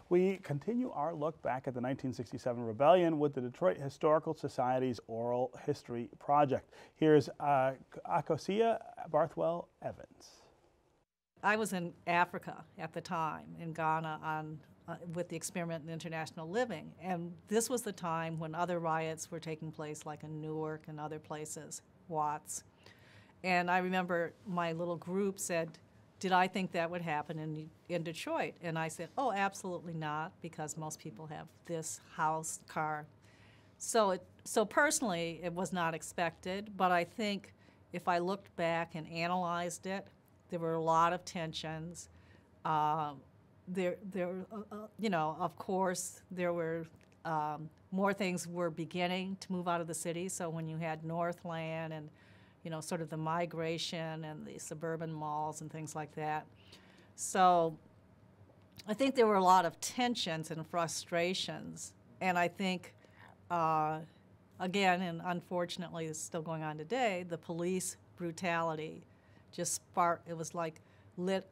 We continue our look back at the 1967 rebellion with the Detroit Historical Society's Oral History Project. Here's Akosua Barthwell Evans. I was in Africa at the time, in Ghana, with the Experiment in International Living, and this was the time when other riots were taking place, like in Newark and other places, Watts. And I remember my little group said, did I think that would happen in Detroit? And I said, oh, absolutely not, because most people have this house, car. So personally, it was not expected, but I think if I looked back and analyzed it, there were a lot of tensions. You know, of course, there were more things were beginning to move out of the city. So when you had Northland and, you know, sort of the migration and the suburban malls and things like that. So I think there were a lot of tensions and frustrations. And I think, again, and unfortunately it's still going on today, the police brutality just sparked, it was like lit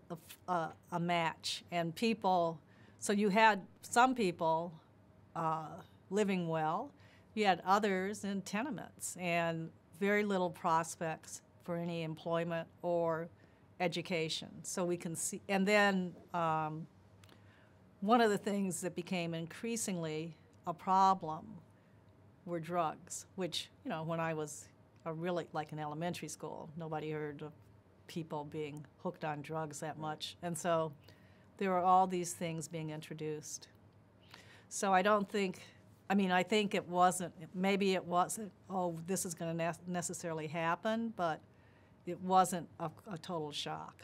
a match. And people, so you had some people living well, you had others in tenements, and very little prospects for any employment or education. So we can see, and then one of the things that became increasingly a problem were drugs, which, you know, when I was really like in elementary school, nobody heard of people being hooked on drugs that much. And so there were all these things being introduced. So I don't think, I mean, I think it wasn't, maybe it wasn't, oh, this is going to necessarily happen, but it wasn't a total shock.